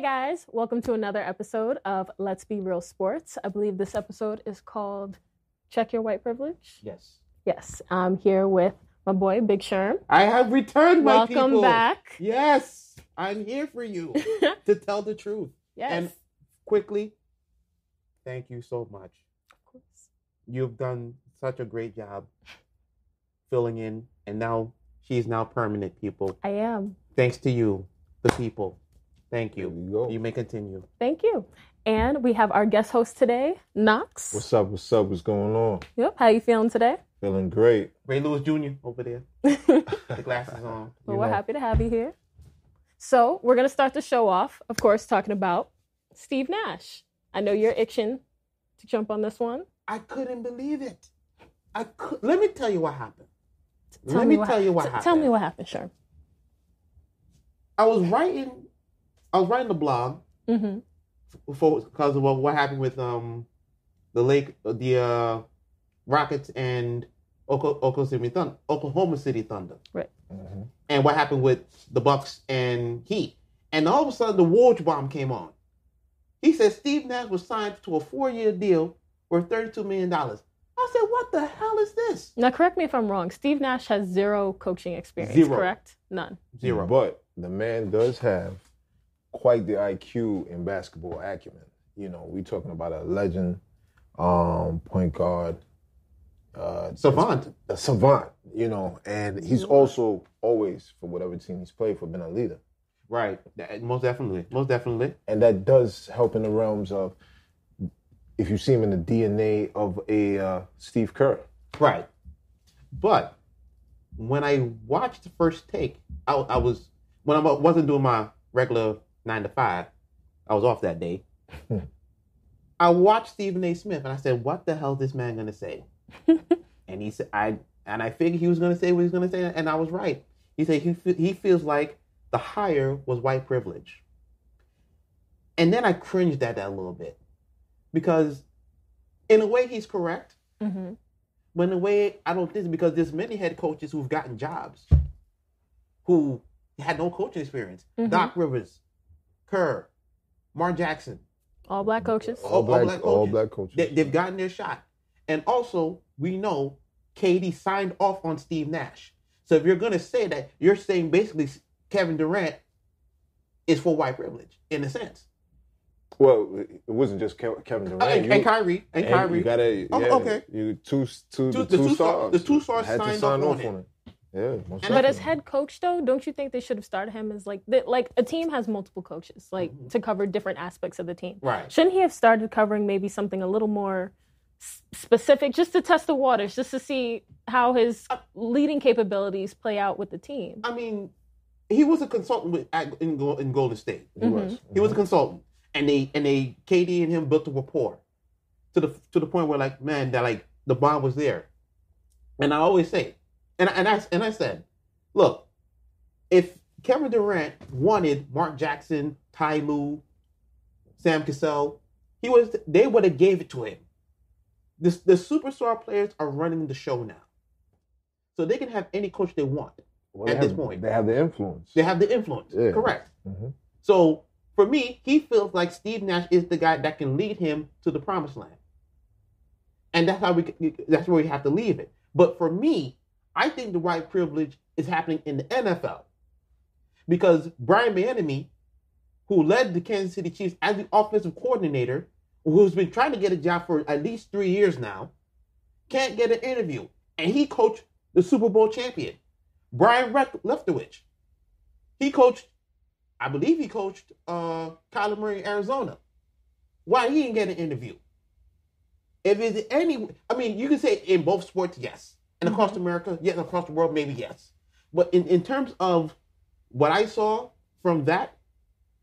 guys, welcome to another episode of Let's Be Real Sports. I believe this episode is called Check Your White Privilege. Yes. Yes, I'm here with my boy, Big Sherm. I have returned, my people. Welcome back. Yes, I'm here for you to tell the truth. Yes. And quickly, thank you so much. Of course. You've done such a great job filling in, and now she's now permanent, people. I am. Thanks to you, the people. Thank you. There you go. You may continue. Thank you. And we have our guest host today, Knox. What's up? What's up? What's going on? Yep. How you feeling today? Feeling great. Ray Lewis Jr. over there. The glasses on. Well, we're happy to have you here. So we're going to start the show off, of course, talking about Steve Nash. I know you're itching to jump on this one. I couldn't believe it. Let me tell you what happened. Tell me what happened, sure. I was writing the blog because of what happened with the Rockets and Oklahoma City Thunder, right? Mm-hmm. And what happened with the Bucks and Heat, and all of a sudden the Woj bomb came on. He said Steve Nash was signed to a 4-year deal worth $32 million. I said, what the hell is this? Now, correct me if I'm wrong. Steve Nash has zero coaching experience, correct? None. Zero. But the man does have quite the IQ in basketball acumen. You know, we talking about a legend, point guard. Savant. A savant, you know, and he's also always, for whatever team he's played for, been a leader. Right. Most definitely. And that does help in the realms of, if you see him in the DNA of a Steve Kerr. Right. But when I watched the first take, I wasn't doing my regular 9 to 5, I was off that day. I watched Stephen A. Smith and I said, what the hell is this man going to say? And he said, I figured he was going to say what he was going to say, and I was right. He said he feels like the hire was white privilege. And then I cringed at that a little bit. Because in a way he's correct. Mm-hmm. But in a way I don't think, because there's many head coaches who've gotten jobs who had no coaching experience. Mm-hmm. Doc Rivers, Kerr, Mark Jackson. All black coaches. All black coaches. They've gotten their shot. And also, we know KD signed off on Steve Nash. So if you're going to say that, you're saying basically Kevin Durant is for white privilege, in a sense. Well, it wasn't just Kevin Durant. And Kyrie. And Kyrie. You gotta, okay. The two stars. The two stars had signed to sign off on it. Yeah, but as head coach, though, don't you think they should have started him as like a team has multiple coaches, to cover different aspects of the team? Right. Shouldn't he have started covering maybe something a little more specific, just to test the waters, just to see how his leading capabilities play out with the team? I mean, he was a consultant in Golden State. He was. Mm-hmm. He was a consultant, and they KD and him built a rapport to the point where the bond was there. And I always say, and I said, look, if Kevin Durant wanted Mark Jackson, Ty Lue, Sam Cassell, they would have gave it to him. The superstar players are running the show now. So they can have any coach they want at this point. They have the influence. Yeah. Correct. Mm-hmm. So for me, he feels like Steve Nash is the guy that can lead him to the promised land. And that's where we have to leave it. But for me, I think the white privilege is happening in the NFL. Because Brian Bieniemy, who led the Kansas City Chiefs as the offensive coordinator, who's been trying to get a job for at least 3 years now, can't get an interview. And he coached the Super Bowl champion, Brian Leftwich. I believe he coached Kyler Murray in Arizona. Why he didn't get an interview? If it's you can say in both sports, yes. And across America, yes. Across the world, maybe yes. But in terms of what I saw from that,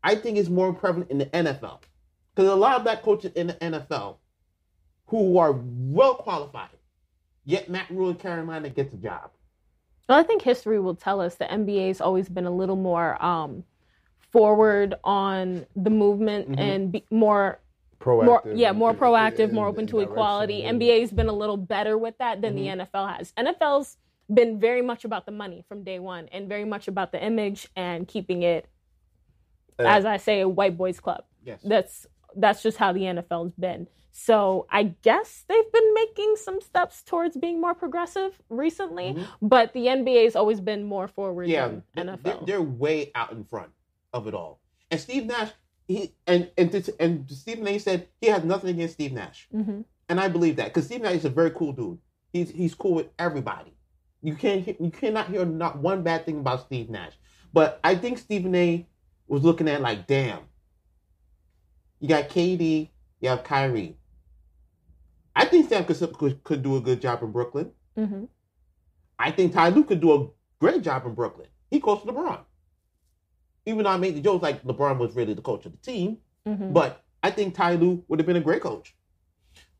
I think it's more prevalent in the NFL. Because a lot of black coaches in the NFL who are well qualified, yet Matt Rule in Carolina gets a job. Well, I think history will tell us the NBA's always been a little more forward on the movement and more proactive. More proactive, more open to equality. NBA's been a little better with that than the NFL has. NFL's been very much about the money from day one and very much about the image and keeping it as I say, a white boys club. Yes. That's just how the NFL's been. So I guess they've been making some steps towards being more progressive recently, but the NBA's always been more forward than NFL. They're way out in front of it all. And Steve Nash, and Stephen A. said he has nothing against Steve Nash, and I believe that because Steve Nash is a very cool dude. He's cool with everybody. You cannot hear not one bad thing about Steve Nash. But I think Stephen A. was looking at like, damn, you got KD, you have Kyrie. I think Sam could do a good job in Brooklyn. I think Ty Lue could do a great job in Brooklyn. He coached LeBron. Even though I made the jokes like LeBron was really the coach of the team, but I think Ty Lue would have been a great coach.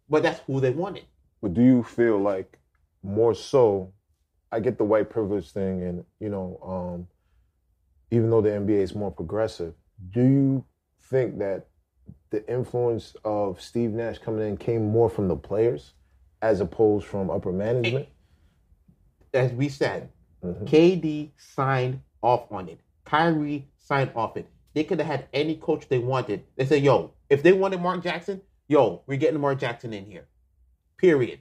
But that's who they wanted. But do you feel like more so, I get the white privilege thing and, even though the NBA is more progressive, do you think that the influence of Steve Nash coming in came more from the players as opposed from upper management? As we said, KD signed off on it. Kyrie signed off it. They could have had any coach they wanted. They said, yo, if they wanted Mark Jackson, we're getting Mark Jackson in here. Period.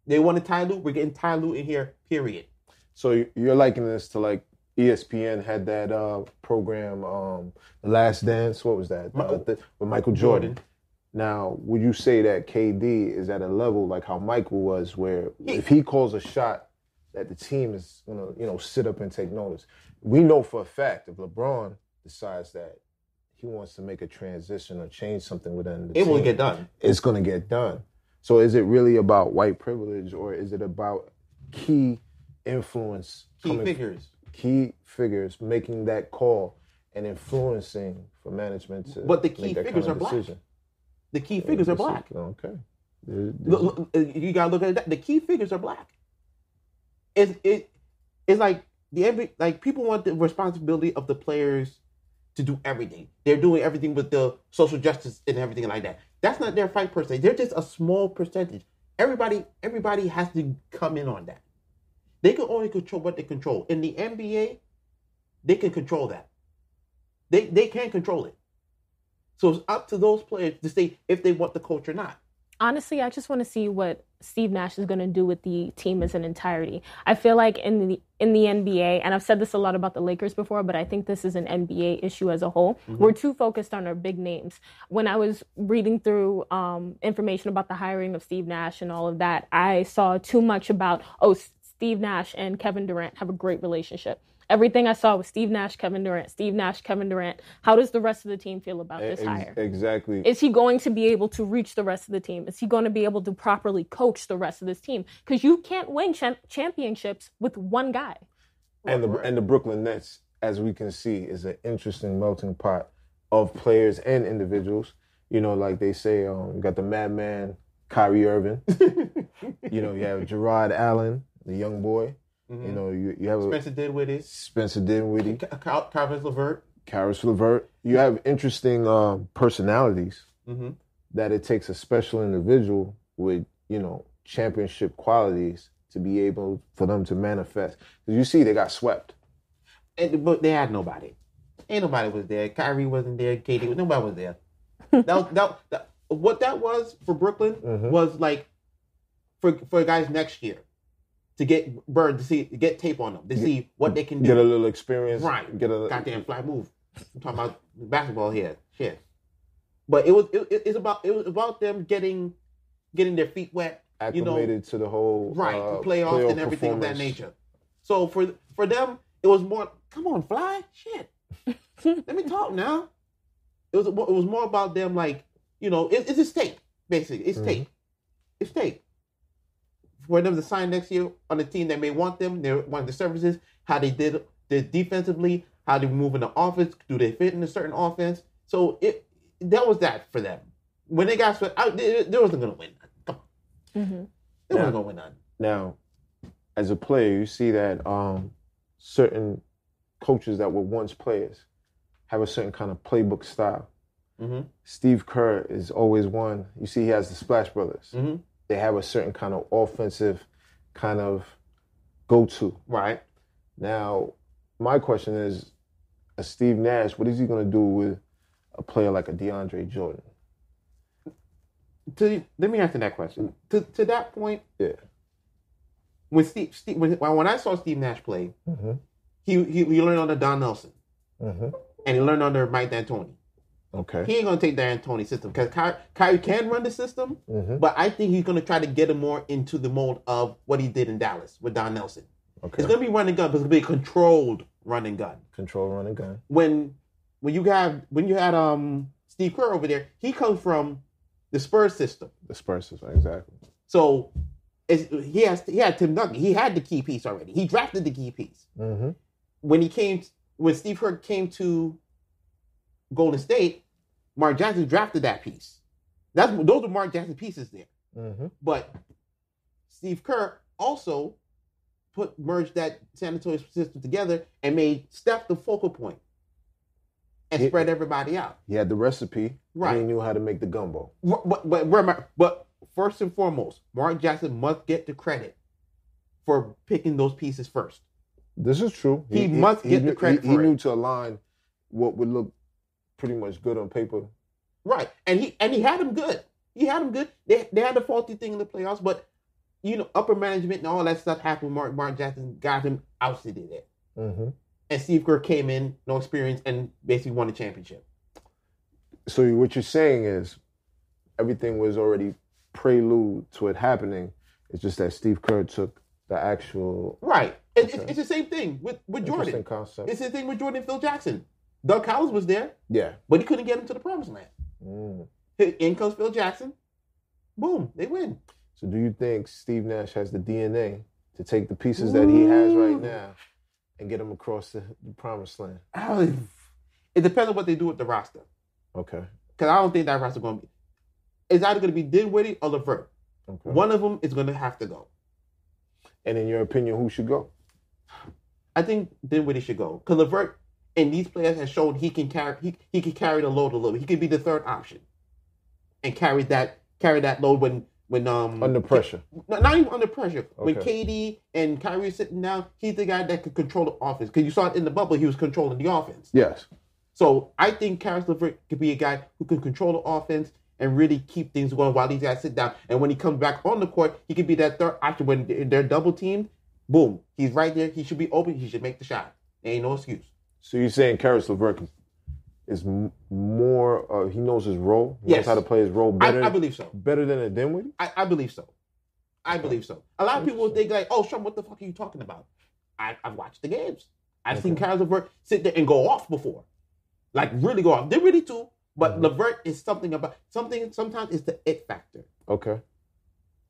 They wanted Ty Lue, we're getting Ty Lue in here. Period. So you're likening this to like ESPN had that program, The Last Dance. What was that? With Michael Jordan. Now, would you say that KD is at a level like how Michael was, where if he calls a shot, that the team is gonna, sit up and take notice? We know for a fact if LeBron decides that he wants to make a transition or change something within the team, it will get done. It's gonna get done. So is it really about white privilege, or is it about key influence? Key figures making that call and influencing for management to but the key figures are decision. Black. The key figures are black. Okay. You gotta look at that. The key figures are black. It's like like people want the responsibility of the players to do everything. They're doing everything with the social justice and everything like that. That's not their fight per se. They're just a small percentage. Everybody has to come in on that. They can only control what they control. In the NBA, they can control that. They can control it. So it's up to those players to say if they want the coach or not. Honestly, I just want to see what Steve Nash is going to do with the team as an entirety. I feel like in the NBA, and I've said this a lot about the Lakers before, but I think this is an NBA issue as a whole. We're too focused on our big names. When I was reading through information about the hiring of Steve Nash and all of that, I saw too much about, Steve Nash and Kevin Durant have a great relationship. Everything I saw was Steve Nash, Kevin Durant, Steve Nash, Kevin Durant. How does the rest of the team feel about this hire? Exactly. Is he going to be able to reach the rest of the team? Is he going to be able to properly coach the rest of this team? Because you can't win championships with one guy. And the Brooklyn Nets, as we can see, is an interesting melting pot of players and individuals. Like they say, you got the madman, Kyrie Irving. You have Gerard Allen, the young boy. You have Spencer Dinwiddie. Caris LeVert. You have interesting personalities that it takes a special individual with, championship qualities to be able for them to manifest. Because you see, they got swept. But they had nobody. Ain't nobody was there. Kyrie wasn't there. KD, nobody was there. What that was for Brooklyn was like for guys next year. To get burned, to get tape on them, to see what they can do. Get a little experience. Right. Goddamn fly move. I'm talking about basketball here. Shit. But it was about them getting their feet wet. Acclimated to the whole playoffs and everything of that nature. So for them, it was more, come on, fly. Shit. Let me talk now. It was more about them like, it's just tape, basically. It's tape. It's tape. For them to sign next year on a team that may want them, they want the services, how they did defensively, how they move in the offense, do they fit in a certain offense? So that was that for them. When they got swept out, they wasn't going to win. Come on. They wasn't going to win none. Now, as a player, you see that certain coaches that were once players have a certain kind of playbook style. Steve Kerr is always one. You see he has the Splash Brothers. They have a certain kind of offensive kind of go-to. Right. Now, my question is, a Steve Nash, what is he going to do with a player like a DeAndre Jordan? Let me answer that question. To that point, yeah. When I saw Steve Nash play, he learned under Don Nelson, and he learned under Mike D'Antoni. Okay. He ain't gonna take the D'Antoni system because Kyrie can run the system, but I think he's gonna try to get him more into the mold of what he did in Dallas with Don Nelson. Okay. It's gonna be run and gun, but it's gonna be a controlled run and gun. Controlled run and gun. When you had Steve Kerr over there, he comes from the Spurs system. The Spurs system, exactly. So he had Tim Duncan. He had the key piece already. He drafted the key piece. When Steve Kerr came to Golden State, Mark Jackson drafted that piece. Those are Mark Jackson pieces there. But Steve Kerr also merged that San Antonio system together and made Steph the focal point and spread everybody out. He had the recipe. Right. And he knew how to make the gumbo. But first and foremost, Mark Jackson must get the credit for picking those pieces first. This is true. He must get the credit for it. He knew to align what would look pretty much good on paper. Right. And he had him good. He had him good. They had a faulty thing in the playoffs, but upper management and all that stuff happened. Mark Jackson got him ousted in it. And Steve Kerr came in, no experience, and basically won the championship. So what you're saying is everything was already prelude to it happening. It's just that Steve Kerr took the actual... Right. It's the same thing with Jordan. Concept. It's the same thing with Jordan and Phil Jackson. Doug Collins was there. Yeah. But he couldn't get him to the promised land. In comes Phil Jackson. Boom. They win. So do you think Steve Nash has the DNA to take the pieces that he has right now and get them across the promised land? It depends on what they do with the roster. Okay. Because I don't think that roster is going to be... It's either going to be Dinwiddie or LeVert. Okay. One of them is going to have to go. And in your opinion, who should go? I think Dinwiddie should go. Because LeVert and these players have shown he can carry the load a little bit. He could be the third option and carry that load when under pressure. Not even under pressure. Okay. When KD and Kyrie are sitting down, he's the guy that could control the offense. Because you saw it in the bubble, he was controlling the offense. Yes. So I think Karis LeVert could be a guy who can control the offense and really keep things going while these guys sit down. And when he comes back on the court, he could be that third option. When they're double teamed, boom, he's right there. He should be open. He should make the shot. There ain't no excuse. So you're saying Karis LeVert is more, he knows his role? He knows how to play his role better? I believe so. Better than a Dinwiddie? I believe so. I believe so. A lot of people will think like, oh, Sean, what the fuck are you talking about? I've watched the games. I've seen Karis LeVert sit there and go off before. Like, really go off. Dinwiddie too, but LeVert is sometimes it's the it factor. Okay.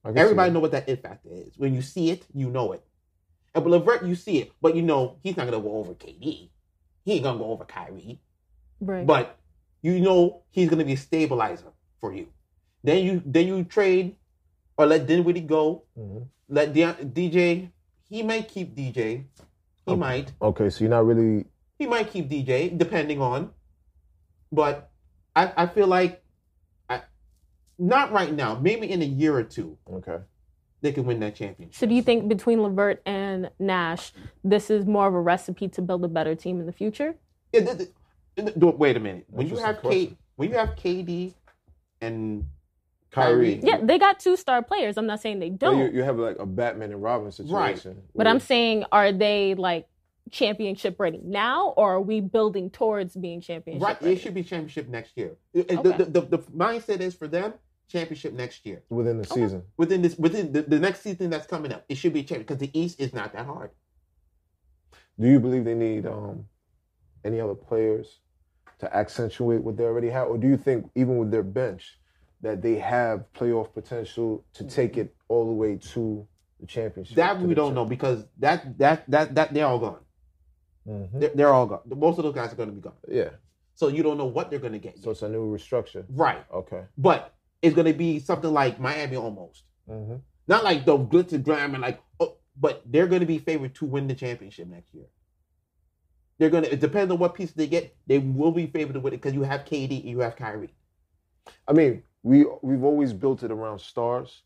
Everybody know what that it factor is. When you see it, you know it. And with LeVert, you see it, but he's not going to go over KD. He ain't going to go over Kyrie. Right. But he's going to be a stabilizer for you. Then you trade or let Dinwiddie go. Let DJ, he might keep DJ. He might. Okay, so you're not really... He might keep DJ, depending on. But I feel like, not right now, maybe in a year or two, they can win that championship. So do you think between LeVert and Nash, this is more of a recipe to build a better team in the future? Wait a minute. When you have KD and Kyrie. Yeah, they got 2-star players. I'm not saying they don't. Well, you have like a Batman and Robin situation. Right. But I'm saying, are they like championship ready now, or are we building towards being championship ready? It should be championship next year. The mindset is for them, championship next year. Within the season. Within the next season that's coming up. It should be championship because the East is not that hard. Do you believe they need any other players to accentuate what they already have? Or do you think even with their bench that they have playoff potential to take it all the way to the championship? That we don't know because that they're all gone. They're all gone. Most of those guys are going to be gone. Yeah. So you don't know what they're going to get. So it's a new restructure. Right. Okay. But it's going to be something like Miami almost. Not like the glitz and glam and like, but they're going to be favored to win the championship next year. It depends on what piece they get. They will be favored to win it because you have KD and you have Kyrie. I mean, we've always built it around stars.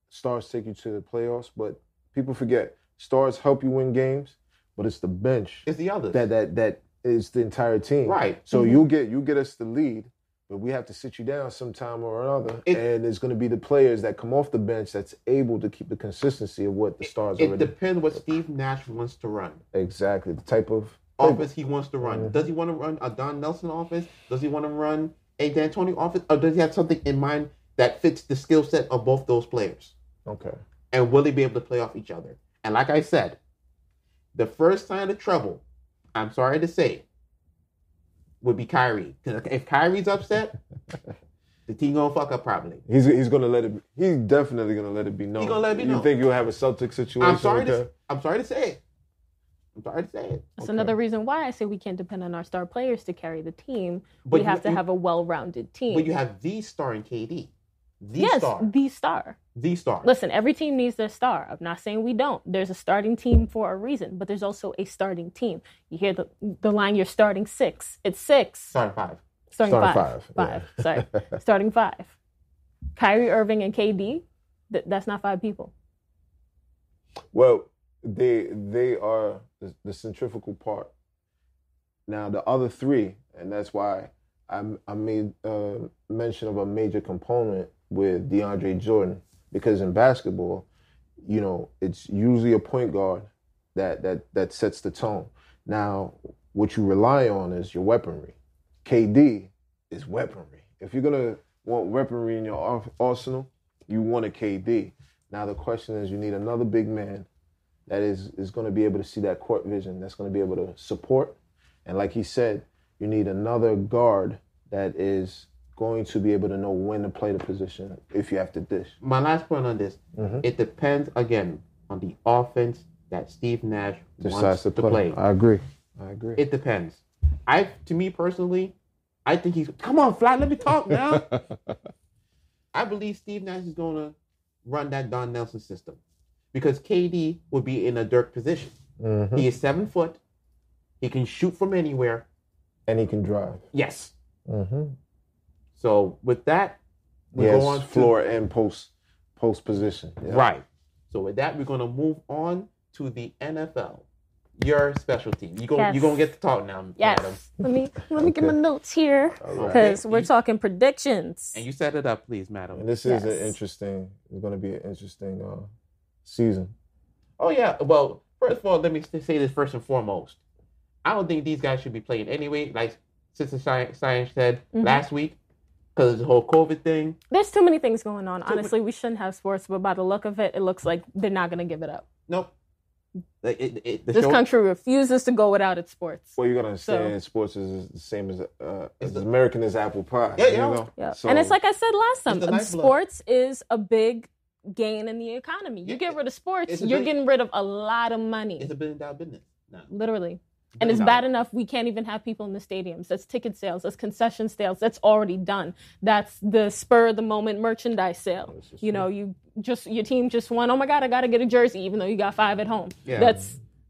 Stars take you to the playoffs, but people forget stars help you win games, but it's the bench. It's the others that It's the entire team. Right. So you get us the lead, but we have to sit you down sometime or another. And it's going to be the players that come off the bench that's able to keep the consistency of what the stars are. It depends what Steve Nash wants to run. Exactly. The type of offense he wants to run. Does he want to run a Don Nelson offense? Does he want to run a D'Antoni offense? Or does he have something in mind that fits the skill set of both those players? Okay. And will they be able to play off each other? And like I said, the first sign of trouble, I'm sorry to say, would be Kyrie. If Kyrie's upset, the team gonna fuck up probably. He's gonna let it. He's definitely gonna let it be known. He's gonna let it be known. You think you'll have a Celtic situation? I'm sorry to say it. That's another reason why I say we can't depend on our star players to carry the team. But we have to have a well-rounded team. But you have the star in KD. The star. Listen, every team needs their star. I'm not saying we don't. There's a starting team for a reason, but there's also a starting team. You hear the line, you're starting 6. It's 6. Starting 5. Starting five. Sorry. Starting 5. Kyrie Irving and KD, that's not 5 people. Well, they are the centrifugal part. Now, the other 3, and that's why I made mention of a major component with DeAndre Jordan, because in basketball, it's usually a point guard that sets the tone. Now, what you rely on is your weaponry. KD is weaponry. If you're gonna want weaponry in your arsenal, you want a KD. Now the question is, you need another big man that is going to be able to see that court vision, that's going to be able to support, and like he said, you need another guard that is going to be able to know when to play the position if you have to dish. My last point on this, it depends, again, on the offense that Steve Nash wants to play. I agree. It depends. To me personally, I think he's... Come on, Fly, let me talk now. I believe Steve Nash is going to run that Don Nelson system because KD would be in a Dirk position. Mm-hmm. He is 7 foot. He can shoot from anywhere. And he can drive. Yes. Mm-hmm. So with that, we go on floor and post position. Yeah. Right. So with that, we're going to move on to the NFL. Your special team. You're going to get to talk now, yes. Madam. Let me get my notes here because we're talking predictions. And you set it up, please, Madam. And this is it's going to be an interesting season. Oh, yeah. Well, first of all, let me say this first and foremost. I don't think these guys should be playing anyway, like Sister Science said last week, because of the whole COVID thing. There's too many things going on. Honestly, we shouldn't have sports, but by the look of it, it looks like they're not going to give it up. Nope. This country refuses to go without its sports. Well, you got to understand, sports is the same as American as apple pie. Yeah. So, and it's like I said last time, sports is a big gain in the economy. You get rid of sports, you're getting rid of a lot of money. It's $1 billion business now. Literally. And it's bad enough we can't even have people in the stadiums. That's ticket sales. That's concession sales. That's already done. That's the spur of the moment merchandise sale. Your team just won. Oh my God, I got to get a jersey, even though you got 5 at home. Yeah.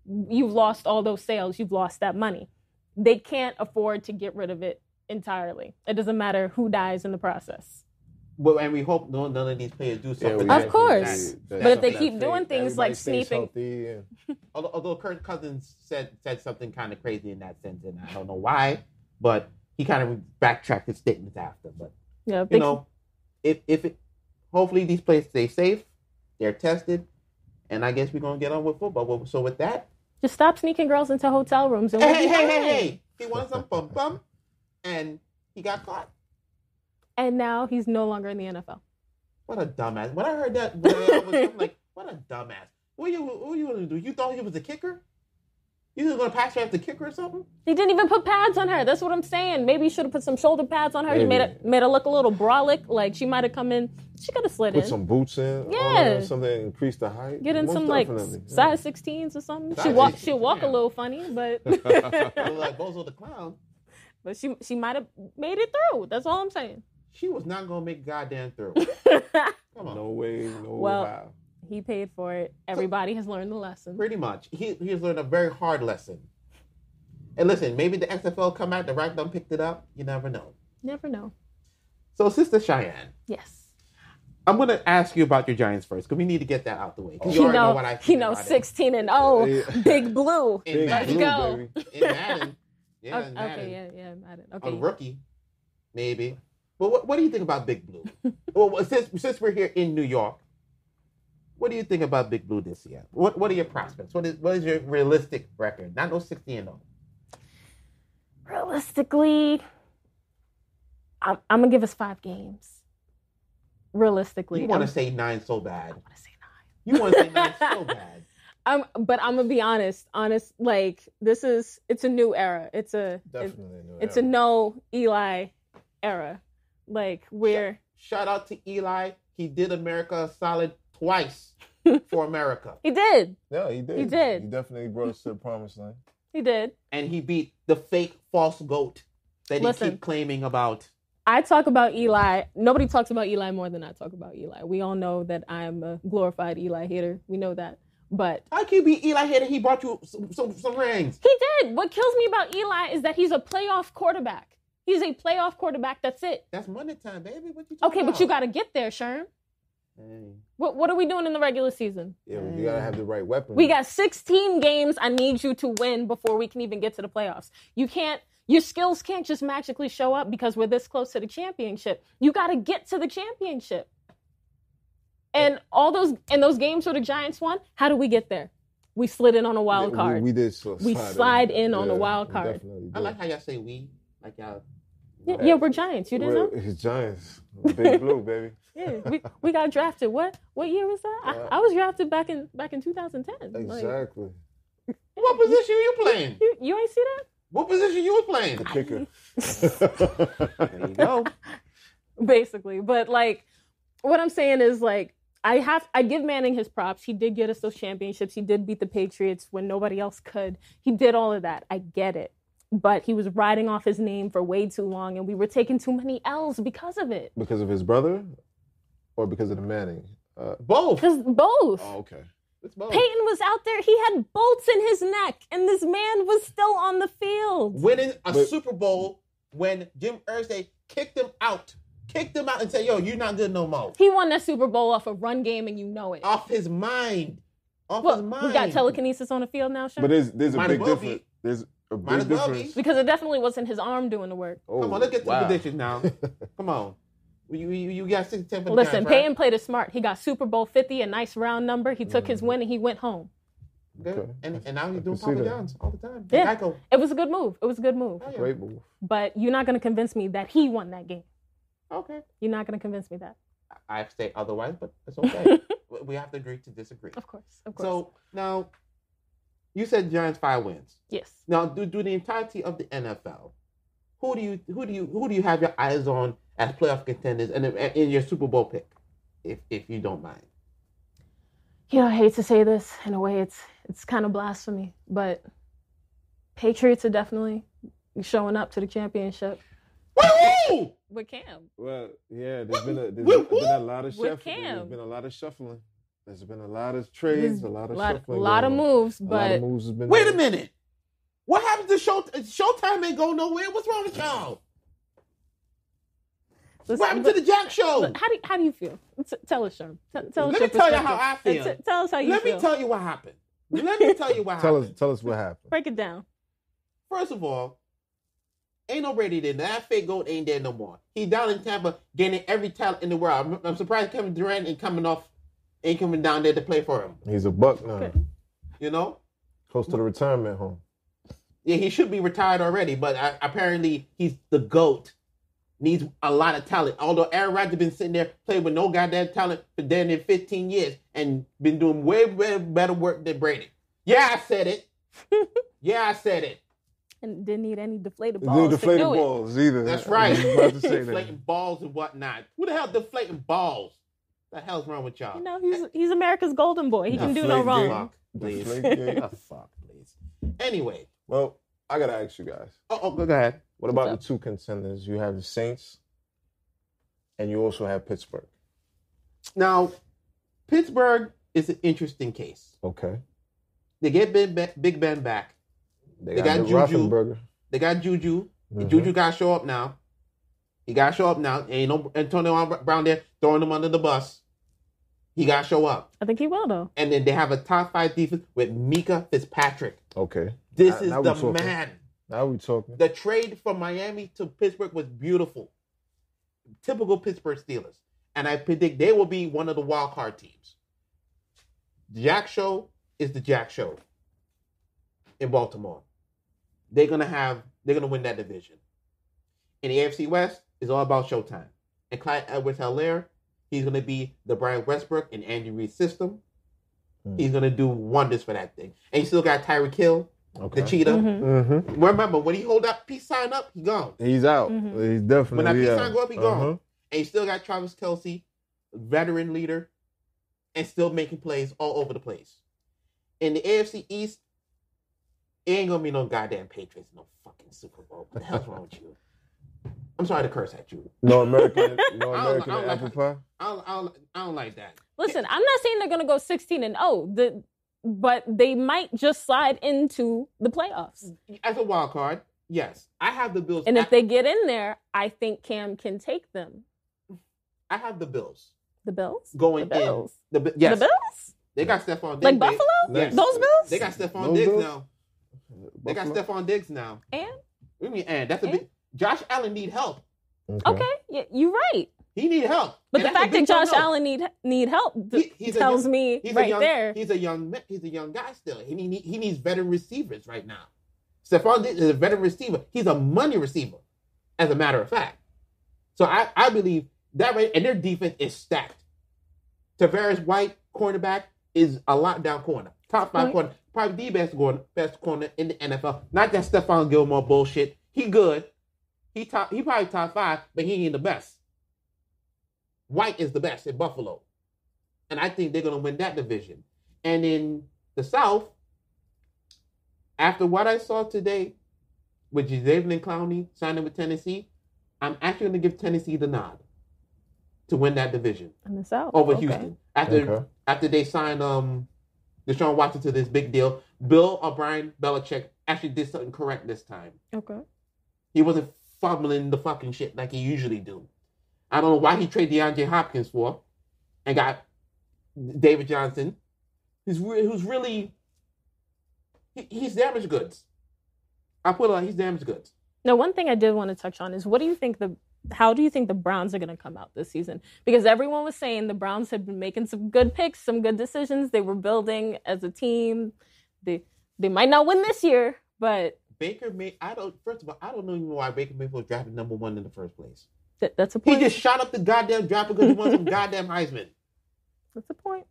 You've lost all those sales. You've lost that money. They can't afford to get rid of it entirely. It doesn't matter who dies in the process. Well, and we hope none of these players do something. Of course. But if they keep doing things like sneaking. Although Kirk Cousins said something kind of crazy in that sense, and I don't know why, but he kind of backtracked his statements after. But, hopefully these players stay safe, they're tested, and I guess we're going to get on with football. So with that. Just stop sneaking girls into hotel rooms. And Hey. He wanted some bum, and he got caught. And now he's no longer in the NFL. What a dumbass. When I heard that, I'm like, what a dumbass. What are you going to do? You thought he was a kicker? You was going to pass her after the kicker or something? He didn't even put pads on her. That's what I'm saying. Maybe you should have put some shoulder pads on her. He made her look a little brolic. Like she might have come in. She could have slid in. Put some boots in. Yeah. Something to increase the height. Get in some size 16s or something. She'll walk a little funny, but. Like Bozo the Clown. But she might have made it through. That's all I'm saying. She was not going to make goddamn through. Come on. No way, how. He paid for it. Everybody has learned the lesson. Pretty much. He has learned a very hard lesson. And listen, maybe the XFL come out, the right done picked it up. You never know. Never know. So, Sister Cheyenne. Yes. I'm going to ask you about your Giants first, because we need to get that out the way. You already know what I think. 16-0, Big Blue. Let's go. In Madden, Yeah, okay, yeah, Madden. Okay. A rookie, maybe. But what do you think about Big Blue? Well, since we're here in New York, what do you think about Big Blue this year? What are your prospects? What is your realistic record? Not no 60-0. Realistically, I'm gonna give us 5 games. Realistically, you want to say 9 so bad. I want to say 9. You want to say 9 so bad. But I'm gonna be honest. Like it's a new era. It's a no Eli era. Like shout out to Eli. He did America a solid twice for America. He did. Yeah, he did. He did. He definitely brought us to the promised land. He did. And he beat the fake false GOAT that he keep claiming about. I talk about Eli. Nobody talks about Eli more than I talk about Eli. We all know that I am a glorified Eli hater. We know that. But how can you be Eli hater? He brought you some rings. He did. What kills me about Eli is that he's a playoff quarterback. He's a playoff quarterback. That's it. That's money time, baby. What you talking about? But you got to get there, Sherm. Hey. What are we doing in the regular season? Yeah, you got to have the right weapon. We got 16 games I need you to win before we can even get to the playoffs. Your skills can't just magically show up because we're this close to the championship. You got to get to the championship. And those games where the Giants won, how do we get there? We slid in on a wild card. We did we slide in on a wild card. I like how y'all say we. Like y'all. Yeah, we're Giants. You didn't know? It's Giants. Big Blue, baby. Yeah, we got drafted. What year was that? I was drafted back in 2010. Exactly. What position you playing? You ain't see that? What position you was playing? The kicker. There you go. Basically, but like, what I'm saying is like, I give Manning his props. He did get us those championships. He did beat the Patriots when nobody else could. He did all of that. I get it. But he was riding off his name for way too long, and we were taking too many L's because of it. Because of his brother? Or because of the Manning? Both. Because both. Oh, okay. It's both. Peyton was out there. He had bolts in his neck, and this man was still on the field. Winning a Super Bowl when Jim Irsay kicked him out and said, yo, you're not good no more. He won that Super Bowl off a run game, and you know it. Off his mind. We got telekinesis on the field now, Sean? But there's a big difference. There's a big difference. Because it definitely wasn't his arm doing the work. Oh, come on, let's get to the prediction now. Come on. You got 6-10 for the Listen, Giants, Peyton right? played it smart. He got Super Bowl 50, a nice round number. He took his win, and he went home. Okay. And now he's doing Papa John's all the time. Yeah. It was a good move. Great move. But you're not going to convince me that he won that game. Okay. You're not going to convince me that. I say otherwise, but it's okay. We have to agree to disagree. Of course. So now, you said Giants 5 wins. Yes. Now, do the entirety of the NFL, who do you have your eyes on as playoff contenders and in your Super Bowl pick, if you don't mind? I hate to say this in a way. It's kind of blasphemy, but Patriots are definitely showing up to the championship. Woo! With Cam. Well, yeah, there's been a lot of shuffling. Cam. There's been a lot of shuffling. There's been a lot of trades, a lot of shuffling. A lot of moves, but... A lot of moves has been Wait a minute. What happened to Showtime ain't go nowhere? What's wrong with y'all? What happened to the Jack Show? How do you feel? Tell us, Sherm. Tell us. Let me tell you how I feel. Tell us how you feel. Let me tell you what happened. Tell us what happened. Break it down. First of all, ain't no Brady there. That fake GOAT ain't there no more. He down in Tampa gaining every talent in the world. I'm surprised Kevin Durant ain't coming down there to play for him. He's a buck now. Okay. You know? Close to the retirement home. Yeah, he should be retired already, but apparently he's the GOAT. Needs a lot of talent. Although Aaron Rodgers been sitting there playing with no goddamn talent for damn near 15 years and been doing way better work than Brady. Yeah, I said it. And didn't need any deflated balls. No deflated balls either. That's right. I was about to say deflating balls and whatnot. Who the hell deflating balls? What the hell's wrong with y'all? He's America's golden boy. He can do no wrong. Please. Fuck, please. Anyway. Well, I gotta ask you guys. Oh, go ahead. What about the two contenders? You have the Saints, and you also have Pittsburgh. Now, Pittsburgh is an interesting case. Okay. They get Big Ben back. They got Juju. They got Juju. Mm-hmm. Juju got to show up now. He got to show up now. Ain't no Antonio Brown there throwing him under the bus. He got to show up. I think he will, though. And then they have a top 5 defense with Mika Fitzpatrick. Okay. This is the man. Now we talking. The trade from Miami to Pittsburgh was beautiful. Typical Pittsburgh Steelers. And I predict they will be one of the wild card teams. Jack Show is the Jack Show in Baltimore. They're gonna win that division. In the AFC West, it's all about Showtime. And Clyde Edwards-Helaire, he's gonna be the Brian Westbrook in Andy Reid's system. He's gonna do wonders for that thing. And you still got Tyreek Hill, the cheetah. Mm-hmm. Remember, when he hold that peace sign up, he gone. He's out. He's definitely when that peace sign go up, he gone. And you still got Travis Kelce, veteran leader, and still making plays all over the place. In the AFC East, it ain't gonna be no goddamn Patriots, no fucking Super Bowl. What the hell's wrong with you? I'm sorry to curse at you. No American apple pie. I don't like that. Listen, I'm not saying they're gonna go 16-0, but they might just slide into the playoffs as a wild card. Yes, I have the Bills, and if they get in there, I think Cam can take them. I have the Bills. The Bills going the Bills. In. Yes. The Bills. They got Stephon Diggs. Like Buffalo? Yes. Those Bills? They got Stephon Diggs now. They got Stephon Diggs now. And? What do you mean and? That's a big... Josh Allen need help. Okay. Yeah, you're right. He need help. But the fact that Josh Allen need help tells me right there. He's a young guy still. He needs veteran receivers right now. Stephon Diggs is a veteran receiver. He's a money receiver, as a matter of fact. So I believe that right, and their defense is stacked. Tavares White, cornerback, is a lockdown corner. Top 5 corner. Probably the best corner in the NFL. Not that Stephon Gilmore bullshit. He good. He probably top 5, but he ain't the best. White is the best in Buffalo. And I think they're going to win that division. And in the South, after what I saw today with Jadeveon Clowney signing with Tennessee, I'm actually going to give Tennessee the nod to win that division. In the South? Over Houston. After they signed Deshaun Watson to this big deal, Bill O'Brien Belichick actually did something correct this time. Okay. He wasn't fumbling the fucking shit like he usually do. I don't know why he traded DeAndre Hopkins for and got David Johnson, who's really he's damaged goods. I put it like he's damaged goods. Now, one thing I did want to touch on is how do you think the Browns are going to come out this season? Because everyone was saying the Browns had been making some good picks, some good decisions. They were building as a team. They might not win this year, but First of all, I don't know even why Baker Mayfield was drafted number 1 in the first place. That's a point. He just shot up the goddamn draft because he won some goddamn Heisman. That's a point.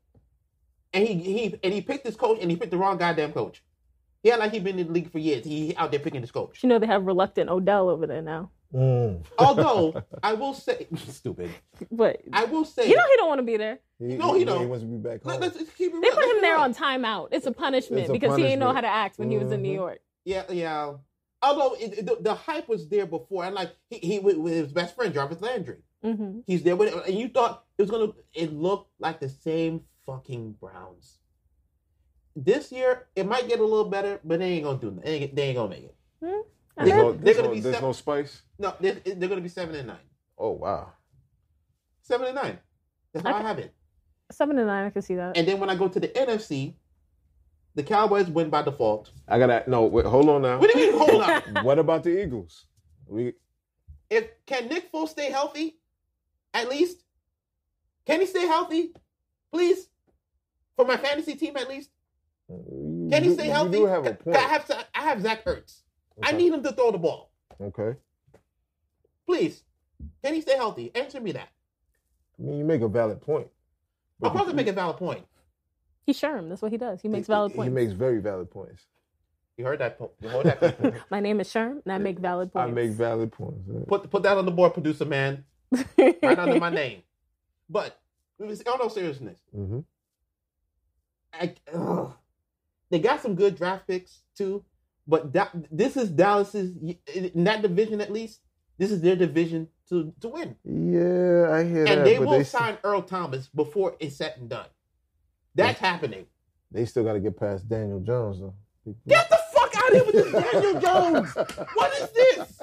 And he picked his coach, and he picked the wrong goddamn coach. He had like he'd been in the league for years. He out there picking his coach. You know they have reluctant Odell over there now. Although I will say, stupid. But I will say, he don't want to be there. He don't. He wants to be back home. Let's keep it real. They put him there on timeout. It's a punishment because he didn't know how to act when he was in New York. Yeah. Although the hype was there before, and like he with his best friend Jarvis Landry, he's there with it, and you thought it looked like the same fucking Browns. This year it might get a little better, but they ain't gonna do nothing. They ain't gonna make it. They're gonna be. There's no spice. No, they're gonna be 7-9. Oh wow, 7-9. That's how I have it. 7-9, I can see that. And then when I go to the NFC. The Cowboys win by default. Hold on now. What do you mean, hold on? What about the Eagles? Can Nick Foles stay healthy? At least? Can he stay healthy? Please? For my fantasy team, at least? Can he stay healthy? You do have a point. I have Zach Ertz. Okay. I need him to throw the ball. Okay. Please. Can he stay healthy? Answer me that. I mean, you make a valid point. I'll probably make a valid point. He's Sherm. That's what he does. He makes valid points. He makes very valid points. You heard that? You heard that? My name is Sherm, and I make valid points. I make valid points. Put that on the board, producer man. Right under my name. But on no seriousness, they got some good draft picks too. But this is Dallas's in that division at least. This is their division to win. Yeah, I hear that. And they will sign Earl Thomas before it's said and done. That's happening. They still got to get past Daniel Jones, though. Get the fuck out of here with this Daniel Jones! What is this?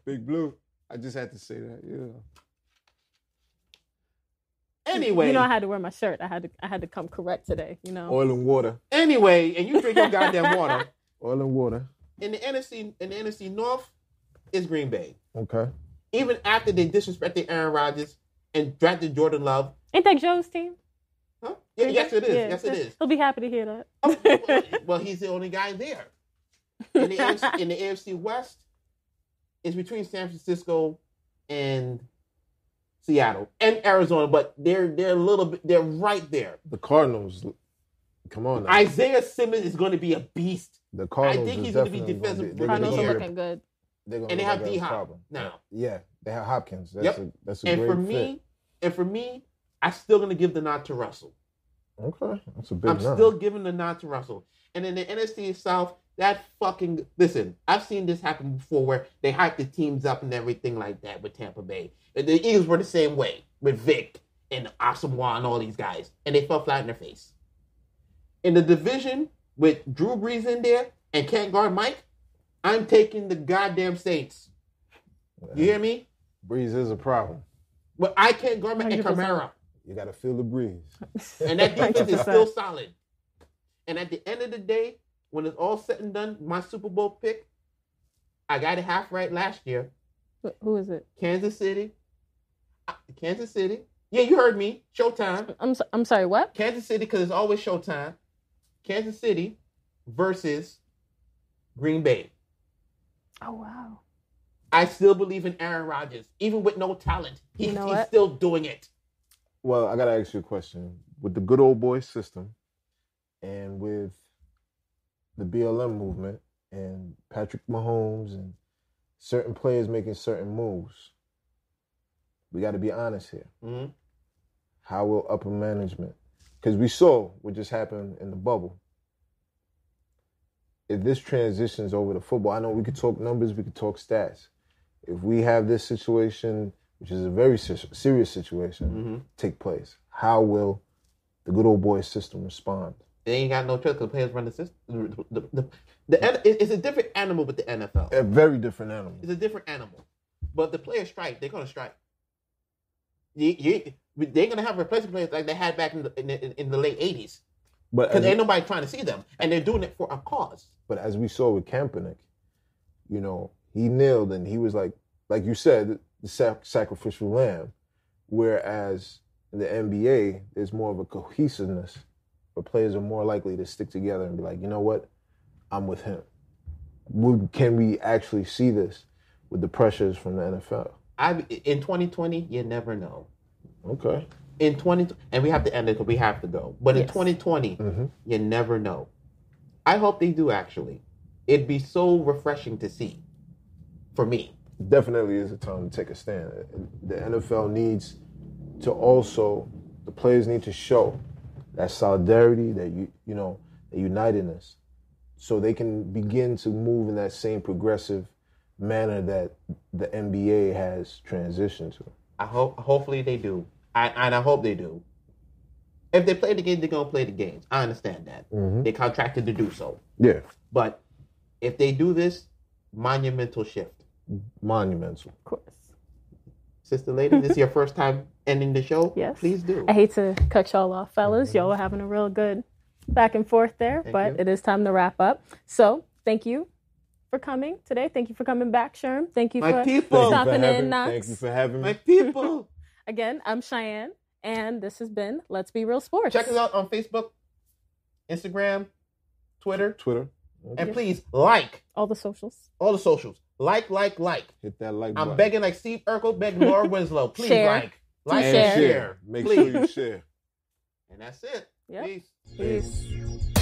Big Blue. I just had to say that, yeah. Anyway. I had to wear my shirt. I had to come correct today, Oil and water. Anyway, and you drink your goddamn water. Oil and water. in the NFC North is Green Bay. Okay. Even after they disrespected Aaron Rodgers and drafted Jordan Love. Ain't that Joe's team? Huh? Yeah, yes, it is. Yeah, yes, it is. He'll be happy to hear that. Well, he's the only guy there. In the AFC West, it's between San Francisco and Seattle and Arizona, but they're a little bit. They're right there. The Cardinals. Come on now. Isaiah Simmons is going to be a beast. The Cardinals. I think he's going to be defensive. Cardinals are looking good. And they have D-Hop now. Yeah, they have Hopkins. That's yep. That's a great fit. And for me, I'm still going to give the nod to Russell. Okay, that's a big nod. I'm still giving the nod to Russell. And in the NFC South, listen, I've seen this happen before where they hype the teams up and everything like that with Tampa Bay. And the Eagles were the same way with Vic and Asamoah and all these guys. And they fell flat in their face. In the division with Drew Brees in there and can't guard Mike, I'm taking the goddamn Saints. You hear me? Breeze is a problem. But I can't guard Mike and Kamara. You got to feel the breeze. And that defense is still solid. And at the end of the day, when it's all said and done, my Super Bowl pick, I got it half right last year. Who is it? Kansas City. Yeah, you heard me. Showtime. I'm sorry, what? Kansas City, because it's always Showtime. Kansas City versus Green Bay. Oh, wow. I still believe in Aaron Rodgers. Even with no talent, he's still doing it. Well, I got to ask you a question. With the good old boy system and with the BLM movement and Patrick Mahomes and certain players making certain moves, we got to be honest here. Mm-hmm. How will upper management, because we saw what just happened in the bubble. If this transitions over to football, I know we could talk numbers, we could talk stats. If we have this situation, which is a very serious situation, take place, how will the good old boy system respond? They ain't got no choice because the players run the system. It's a different animal with the NFL. A very different animal. It's a different animal. But the players strike. They're going to strike. They're going to have replacement players like they had back in the late 80s. Because ain't nobody trying to see them. And they're doing it for a cause. But as we saw with Kaepernick, you know, he nailed and he was like you said, the sacrificial lamb. Whereas in the NBA, there's more of a cohesiveness where players are more likely to stick together and be like, you know what, I'm with him. Can we actually see this with the pressures from the NFL? In 2020, you never know. Okay. In 2020, and we have to end it because we have to go. But in 2020, you never know. I hope they do, actually. It'd be so refreshing to see, for me. Definitely is a time to take a stand. The NFL needs to also, the players need to show that solidarity, that the unitedness, so they can begin to move in that same progressive manner that the NBA has transitioned to. Hopefully they do. And I hope they do. If they play the game, they're going to play the games. I understand that. They contracted to do so. Yeah. But if they do this, monumental shift. Monumental. Of course. Sister lady, this is your first time ending the show? Yes. Please do. I hate to cut y'all off, fellas. Y'all were having a real good back and forth there, but it is time to wrap up. So thank you for coming today. Thank you for coming back, Sherm. Thank you for stopping in, Knox. Thank you for having me. My people. Again, I'm Cheyenne, and this has been Let's Be Real Sports. Check us out on Facebook, Instagram, Twitter. And please, all the socials. All the socials. Like. Hit that like button. I'm begging like Steve Urkel, begging Laura Winslow. Please share. Like and share. Make sure you share. And that's it. Yep. Peace.